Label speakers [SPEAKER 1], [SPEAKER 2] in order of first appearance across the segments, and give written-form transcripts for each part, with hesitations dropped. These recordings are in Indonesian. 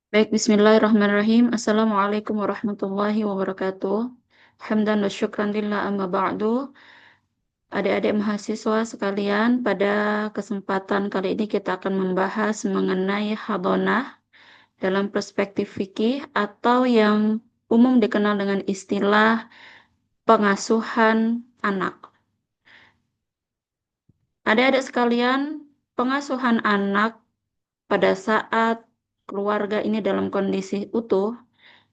[SPEAKER 1] Baik, bismillahirrahmanirrahim. Assalamualaikum warahmatullahi wabarakatuh. Hamdan wa syukran lillah amma ba'du. Adik-adik mahasiswa sekalian, pada kesempatan kali ini kita akan membahas mengenai hadonah dalam perspektif fikih atau yang umum dikenal dengan istilah pengasuhan anak. Adik-adik sekalian, pengasuhan anak pada saat keluarga ini dalam kondisi utuh,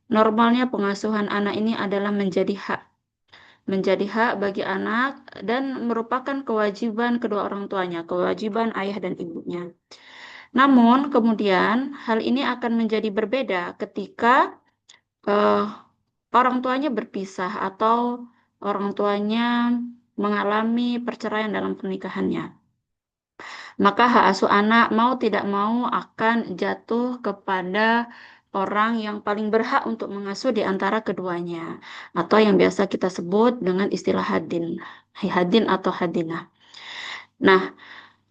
[SPEAKER 1] normalnya pengasuhan anak ini adalah menjadi hak bagi anak dan merupakan kewajiban kedua orang tuanya, kewajiban ayah dan ibunya. Namun kemudian hal ini akan menjadi berbeda ketika eh, orang tuanya berpisah atau orang tuanya mengalami perceraian dalam pernikahannya. Maka hak asuh anak mau tidak mau akan jatuh kepada orang yang paling berhak untuk mengasuh di antara keduanya, atau yang biasa kita sebut dengan istilah hadin atau hadinah. Nah,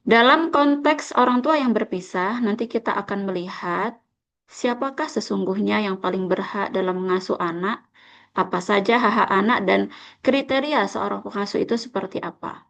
[SPEAKER 1] dalam konteks orang tua yang berpisah, nanti kita akan melihat siapakah sesungguhnya yang paling berhak dalam mengasuh anak, apa saja hak-hak anak, dan kriteria seorang pengasuh itu seperti apa.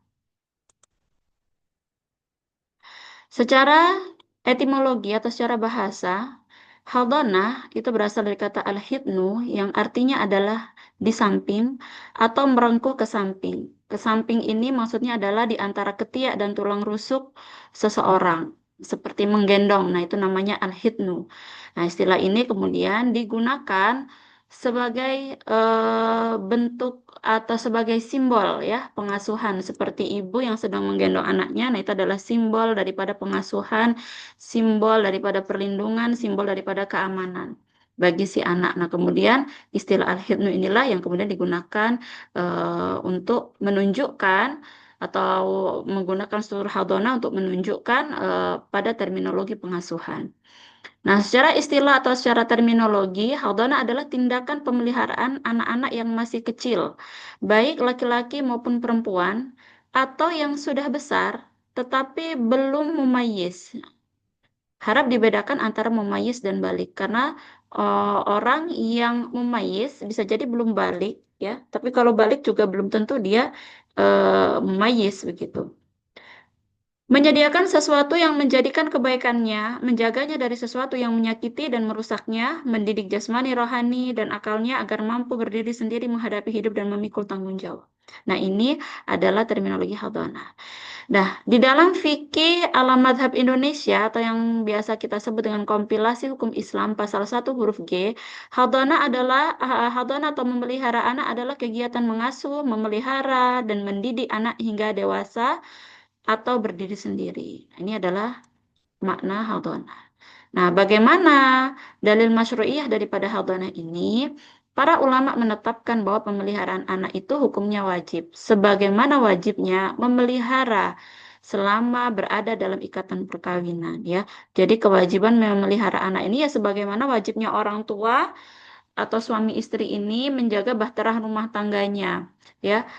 [SPEAKER 1] Secara etimologi atau secara bahasa, haldonah itu berasal dari kata al-hidnu yang artinya adalah di samping atau merengkuh ke samping. Ke samping ini maksudnya adalah di antara ketiak dan tulang rusuk seseorang, seperti menggendong. Nah, itu namanya al-hidnu. Nah, istilah ini kemudian digunakan sebagai bentuk atau sebagai simbol ya pengasuhan seperti ibu yang sedang menggendong anaknya. Nah, itu adalah simbol daripada pengasuhan, simbol daripada perlindungan, simbol daripada keamanan bagi si anak. Nah, kemudian istilah al-hidnu inilah yang kemudian digunakan untuk menunjukkan atau menggunakan struktur hadonah untuk menunjukkan pada terminologi pengasuhan. Nah, secara istilah atau secara terminologi, haldana adalah tindakan pemeliharaan anak-anak yang masih kecil, baik laki-laki maupun perempuan, atau yang sudah besar tetapi belum mumayyiz. Harap dibedakan antara mumayyiz dan balik, karena orang yang mumayyiz bisa jadi belum balik, ya. Tapi kalau balik juga belum tentu dia mumayyiz begitu. Menyediakan sesuatu yang menjadikan kebaikannya, menjaganya dari sesuatu yang menyakiti dan merusaknya, mendidik jasmani, rohani, dan akalnya agar mampu berdiri sendiri menghadapi hidup dan memikul tanggung jawab. Nah, ini adalah terminologi hadana. Nah, di dalam fikih ala madhab Indonesia atau yang biasa kita sebut dengan kompilasi hukum Islam pasal 1 huruf G, hadana atau memelihara anak adalah kegiatan mengasuh, memelihara, dan mendidik anak hingga dewasa atau berdiri sendiri. Ini adalah makna haldonah. Nah, bagaimana dalil masyru'iyah daripada haldonah ini? Para ulama menetapkan bahwa pemeliharaan anak itu hukumnya wajib. Sebagaimana wajibnya memelihara selama berada dalam ikatan perkawinan, ya. Jadi kewajiban memelihara anak ini ya sebagaimana wajibnya orang tua atau suami istri ini menjaga bahtera rumah tangganya, ya.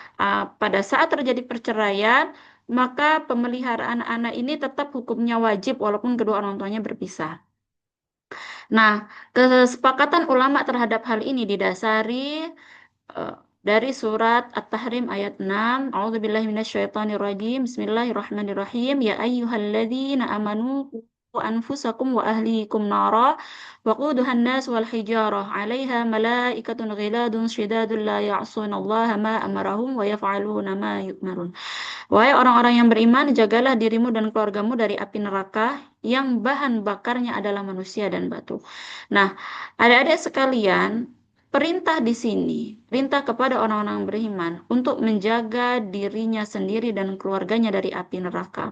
[SPEAKER 1] Pada saat terjadi perceraian, maka pemeliharaan anak ini tetap hukumnya wajib walaupun kedua orang tuanya berpisah. Nah, kesepakatan ulama terhadap hal ini didasari eh, dari surat At-Tahrim ayat 6. A'udzubillahi minasyaitonirrajim. Bismillahirrahmanirrahim. Ya ayyuhalladzina amanu qu anfusakum wa ahlikum nara waquduhan nas wal hijarah 'alaiha malaikatun ghiladun syidadun la ya'sunallaha ma amarahum wa yaf'aluna ma yu'marun. Wahai orang-orang yang beriman, jagalah dirimu dan keluargamu dari api neraka yang bahan bakarnya adalah manusia dan batu. Nah, adik-adik sekalian, perintah di sini, perintah kepada orang-orang beriman untuk menjaga dirinya sendiri dan keluarganya dari api neraka.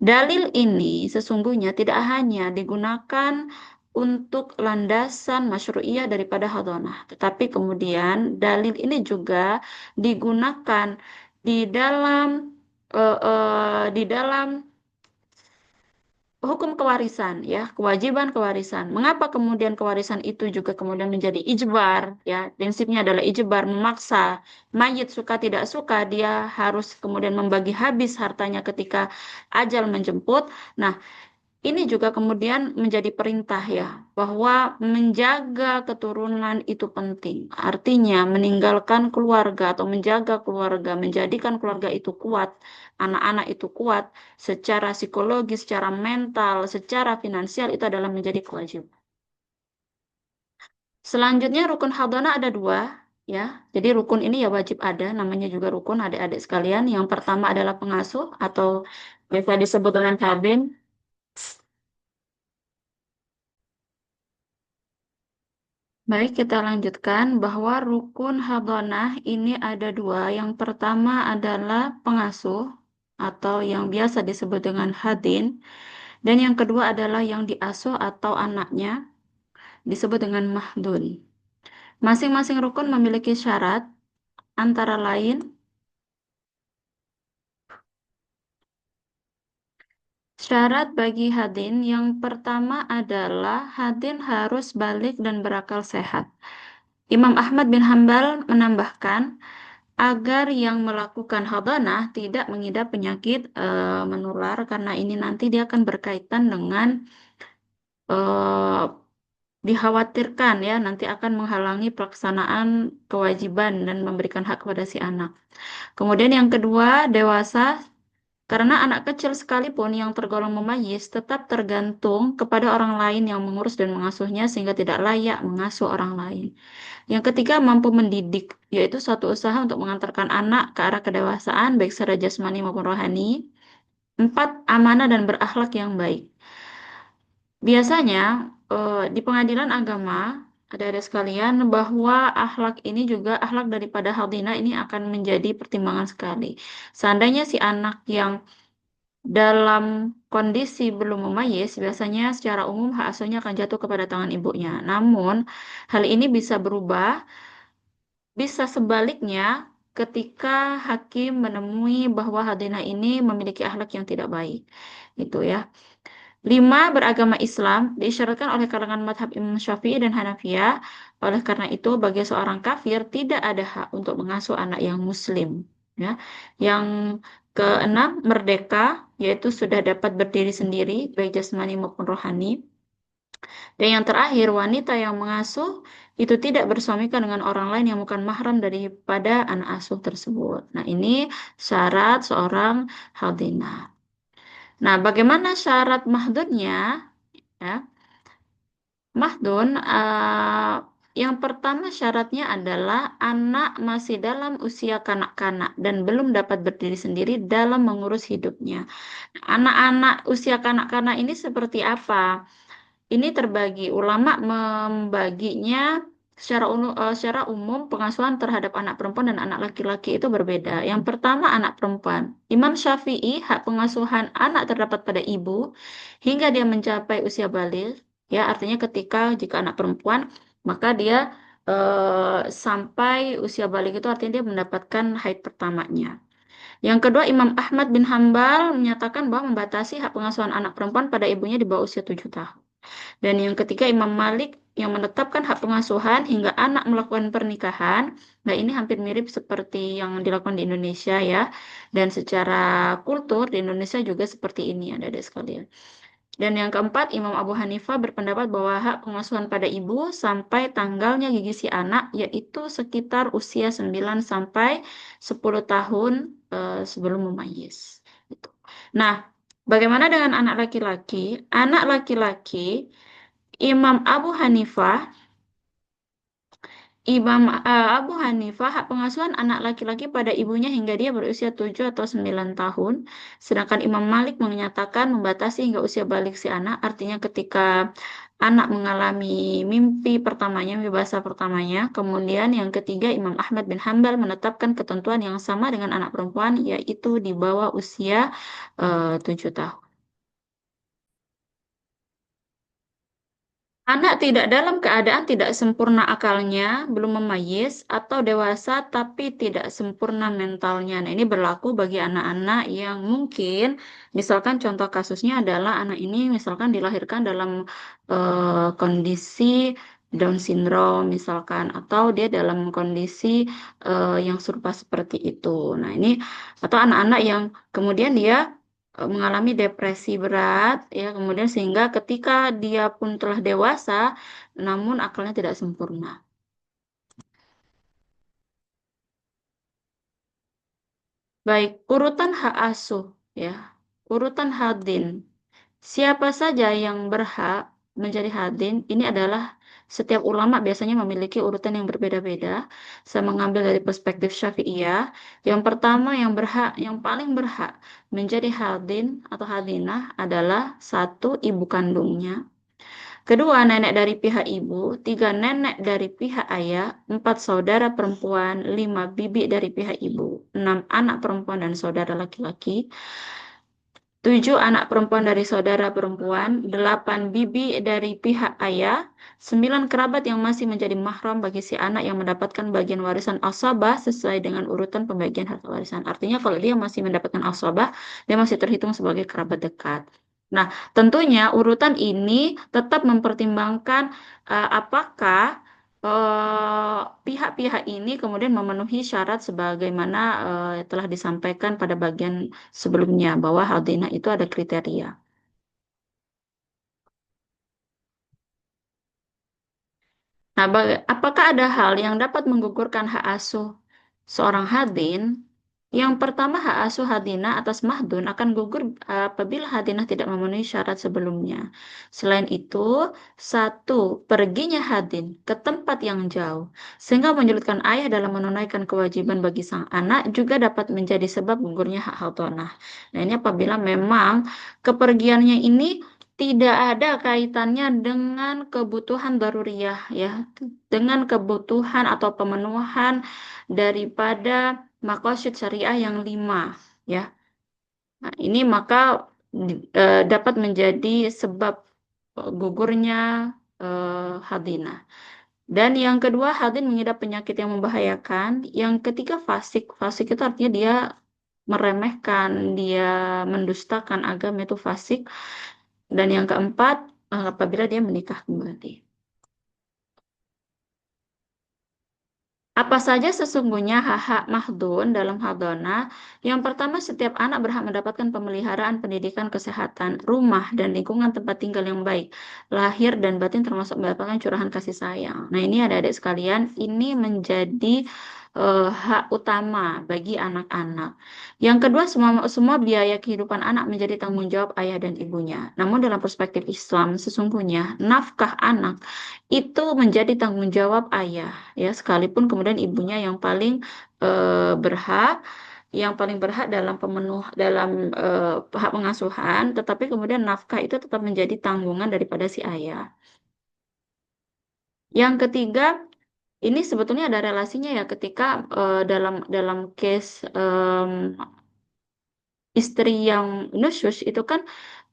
[SPEAKER 1] Dalil ini sesungguhnya tidak hanya digunakan untuk landasan masyru'iyah daripada hadonah, tetapi kemudian dalil ini juga digunakan di dalam di dalam hukum kewarisan, ya, kewajiban kewarisan. Mengapa kemudian kewarisan itu juga kemudian menjadi ijbar, ya? Prinsipnya adalah ijbar, memaksa mayit suka tidak suka dia harus kemudian membagi habis hartanya ketika ajal menjemput. Nah, ini juga kemudian menjadi perintah ya, bahwa menjaga keturunan itu penting. Artinya meninggalkan keluarga atau menjaga keluarga, menjadikan keluarga itu kuat, anak-anak itu kuat secara psikologis, secara mental, secara finansial itu adalah menjadi kewajiban. Selanjutnya rukun hadanah ada dua ya. Jadi rukun ini ya wajib ada, namanya juga rukun adik-adik sekalian. Yang pertama adalah pengasuh atau biasa disebut dengan tabin. Baik, kita lanjutkan bahwa rukun hadanah ini ada dua. Yang pertama adalah pengasuh atau yang biasa disebut dengan hadin. Dan yang kedua adalah yang diasuh atau anaknya disebut dengan mahdun. Masing-masing rukun memiliki syarat antara lain syarat bagi hadin yang pertama adalah hadin harus balik dan berakal sehat. Imam Ahmad bin Hambal menambahkan agar yang melakukan hadanah tidak mengidap penyakit menular karena ini nanti dia akan berkaitan dengan eh, dikhawatirkan ya nanti akan menghalangi pelaksanaan kewajiban dan memberikan hak kepada si anak. Kemudian yang kedua, dewasa karena anak kecil sekalipun yang tergolong mumayyiz tetap tergantung kepada orang lain yang mengurus dan mengasuhnya sehingga tidak layak mengasuh orang lain. Yang ketiga, mampu mendidik, yaitu suatu usaha untuk mengantarkan anak ke arah kedewasaan, baik secara jasmani maupun rohani. Empat, amanah dan berakhlak yang baik. Biasanya, di pengadilan agama, ada sekalian, bahwa akhlak ini juga, akhlak daripada haldina ini akan menjadi pertimbangan sekali. Seandainya si anak yang dalam kondisi belum memayis, biasanya secara umum hak asuhnya akan jatuh kepada tangan ibunya. Namun, hal ini bisa berubah. Bisa sebaliknya ketika hakim menemui bahwa Hadinah ini memiliki akhlak yang tidak baik. Itu ya. Lima, beragama Islam diisyaratkan oleh kalangan madhab Imam Syafi'i dan Hanafiyah. Oleh karena itu, bagi seorang kafir tidak ada hak untuk mengasuh anak yang muslim. Ya. Yang keenam, merdeka, yaitu sudah dapat berdiri sendiri, baik jasmani maupun rohani. Dan yang terakhir, wanita yang mengasuh itu tidak bersuamikan dengan orang lain yang bukan mahram daripada anak asuh tersebut. Nah, ini syarat seorang haldina. Nah, bagaimana syarat mahdunnya? Ya, mahdun, yang pertama syaratnya adalah anak masih dalam usia kanak-kanak dan belum dapat berdiri sendiri dalam mengurus hidupnya. Anak-anak usia kanak-kanak ini seperti apa? Ini terbagi, ulama membaginya secara umum pengasuhan terhadap anak perempuan dan anak laki-laki itu berbeda. Yang pertama anak perempuan. Imam Syafi'i hak pengasuhan anak terdapat pada ibu hingga dia mencapai usia baligh. Ya, artinya jika anak perempuan maka dia sampai usia baligh itu artinya dia mendapatkan haid pertamanya. Yang kedua, Imam Ahmad bin Hambal menyatakan bahwa membatasi hak pengasuhan anak perempuan pada ibunya di bawah usia 7 tahun. Dan yang ketiga Imam Malik yang menetapkan hak pengasuhan hingga anak melakukan pernikahan. Nah, ini hampir mirip seperti yang dilakukan di Indonesia ya. Dan secara kultur di Indonesia juga seperti ini ada sekalian. Dan yang keempat Imam Abu Hanifah berpendapat bahwa hak pengasuhan pada ibu sampai tanggalnya gigi si anak yaitu sekitar usia 9 sampai 10 tahun sebelum memayis. Gitu. Nah, bagaimana dengan anak laki-laki? Anak laki-laki Imam Abu Hanifah, Abu Hanifah hak pengasuhan anak laki-laki pada ibunya hingga dia berusia 7 atau 9 tahun. Sedangkan Imam Malik menyatakan membatasi hingga usia balik si anak. Artinya ketika anak mengalami mimpi pertamanya, mimpi basah pertamanya. Kemudian yang ketiga Imam Ahmad bin Hambal menetapkan ketentuan yang sama dengan anak perempuan yaitu di bawah usia 7 tahun. Anak tidak dalam keadaan tidak sempurna akalnya, belum memayis, atau dewasa tapi tidak sempurna mentalnya. Nah, ini berlaku bagi anak-anak yang mungkin, misalkan contoh kasusnya adalah anak ini misalkan dilahirkan dalam kondisi Down syndrome misalkan, atau dia dalam kondisi yang serupa seperti itu. Nah, ini atau anak-anak yang kemudian dia mengalami depresi berat, ya, kemudian sehingga ketika dia pun telah dewasa, namun akalnya tidak sempurna. Baik, urutan hak asuh, ya, urutan hadin. Siapa saja yang berhak menjadi hadin, ini adalah setiap ulama biasanya memiliki urutan yang berbeda-beda. Saya mengambil dari perspektif Syafi'iyah. Yang pertama yang berhak, yang paling berhak menjadi hadin atau hadinah adalah satu ibu kandungnya. Kedua, nenek dari pihak ibu. Tiga, nenek dari pihak ayah. Empat, saudara perempuan. Lima, bibi dari pihak ibu. Enam, anak perempuan dan saudara laki-laki. Tujuh, anak perempuan dari saudara perempuan. Delapan, bibi dari pihak ayah. Sembilan, kerabat yang masih menjadi mahram bagi si anak yang mendapatkan bagian warisan asabah sesuai dengan urutan pembagian harta warisan. Artinya kalau dia masih mendapatkan asabah, dia masih terhitung sebagai kerabat dekat. Nah, tentunya urutan ini tetap mempertimbangkan apakah pihak-pihak ini kemudian memenuhi syarat sebagaimana telah disampaikan pada bagian sebelumnya bahwa Haldina itu ada kriteria. Nah, apakah ada hal yang dapat menggugurkan hak asuh seorang hadin? Yang pertama, hak asuh hadinah atas mahdun akan gugur apabila hadinah tidak memenuhi syarat sebelumnya. Selain itu, satu, perginya hadin ke tempat yang jauh sehingga menyulitkan ayah dalam menunaikan kewajiban bagi sang anak juga dapat menjadi sebab gugurnya hak hadonah. Nah, ini apabila memang kepergiannya ini tidak ada kaitannya dengan kebutuhan daruriyah, ya, dengan kebutuhan atau pemenuhan daripada maqasid syariah yang lima, ya. Nah, ini maka dapat menjadi sebab gugurnya hadinah. Dan yang kedua, hadin mengidap penyakit yang membahayakan. Yang ketiga, fasik. Fasik itu artinya dia meremehkan, dia mendustakan agama, itu fasik. Dan yang keempat, apabila dia menikah kembali. Apa saja sesungguhnya hak-hak mahdun dalam hadana? Yang pertama, setiap anak berhak mendapatkan pemeliharaan, pendidikan, kesehatan, rumah, dan lingkungan tempat tinggal yang baik, lahir dan batin termasuk mendapatkan curahan kasih sayang. Nah, ini adik-adik sekalian, ini menjadi hak utama bagi anak-anak. Yang kedua, semua biaya kehidupan anak menjadi tanggung jawab ayah dan ibunya. Namun dalam perspektif Islam, sesungguhnya nafkah anak itu menjadi tanggung jawab ayah, ya, sekalipun kemudian ibunya yang paling berhak, dalam dalam hak pengasuhan, tetapi kemudian nafkah itu tetap menjadi tanggungan daripada si ayah. Yang ketiga, ini sebetulnya ada relasinya ya ketika dalam dalam case istri yang nusyus itu kan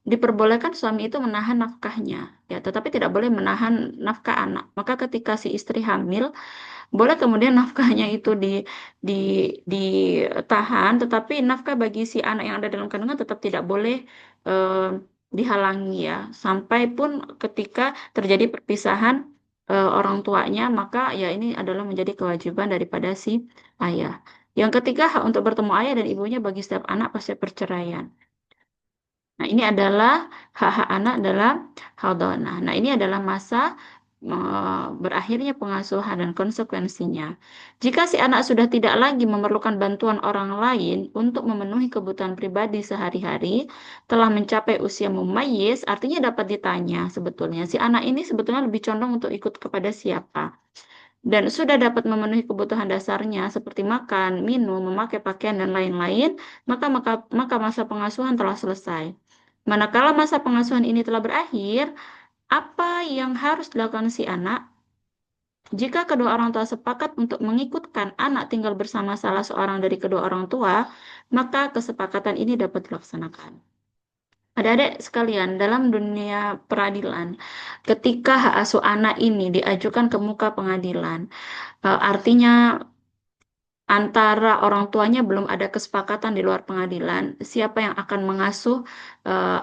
[SPEAKER 1] diperbolehkan suami itu menahan nafkahnya, ya, tetapi tidak boleh menahan nafkah anak. Maka ketika si istri hamil, boleh kemudian nafkahnya itu di ditahan, tetapi nafkah bagi si anak yang ada dalam kandungan tetap tidak boleh eh, dihalangi, ya. Sampai pun ketika terjadi perpisahan orang tuanya, maka ya ini adalah menjadi kewajiban daripada si ayah. Yang ketiga, hak untuk bertemu ayah dan ibunya bagi setiap anak pasca perceraian. Nah, ini adalah hak-hak anak dalam Haldana. Nah, ini adalah masa berakhirnya pengasuhan dan konsekuensinya. Jika si anak sudah tidak lagi memerlukan bantuan orang lain untuk memenuhi kebutuhan pribadi sehari-hari, telah mencapai usia mumayyiz, artinya dapat ditanya sebetulnya, si anak ini sebetulnya lebih condong untuk ikut kepada siapa? Dan sudah dapat memenuhi kebutuhan dasarnya seperti makan, minum, memakai pakaian, dan lain-lain, maka masa pengasuhan telah selesai. Manakala masa pengasuhan ini telah berakhir, apa yang harus dilakukan si anak? Jika kedua orang tua sepakat untuk mengikutkan anak tinggal bersama salah seorang dari kedua orang tua, maka kesepakatan ini dapat dilaksanakan. Adik-adik sekalian, dalam dunia peradilan, ketika hak asuh anak ini diajukan ke muka pengadilan, artinya antara orang tuanya belum ada kesepakatan di luar pengadilan, siapa yang akan mengasuh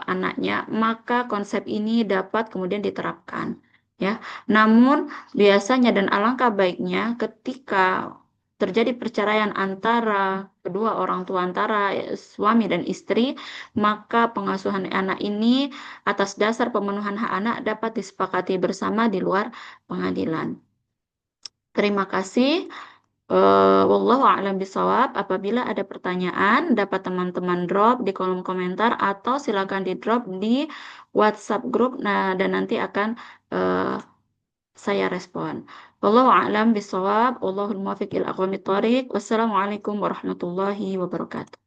[SPEAKER 1] anaknya, maka konsep ini dapat kemudian diterapkan. Ya, namun biasanya dan alangkah baiknya ketika terjadi perceraian antara kedua orang tua antara suami dan istri, maka pengasuhan anak ini atas dasar pemenuhan hak anak dapat disepakati bersama di luar pengadilan. Terima kasih. Wallahu a'lam bishawab. Apabila ada pertanyaan, dapat teman-teman drop di kolom komentar atau silakan di drop di WhatsApp grup. Nah, dan nanti akan eh, saya respon. Wallahu a'lam bishawab. Wallahul muwaffiq ila aqwamit thoriq. Wassalamualaikum warahmatullahi wabarakatuh.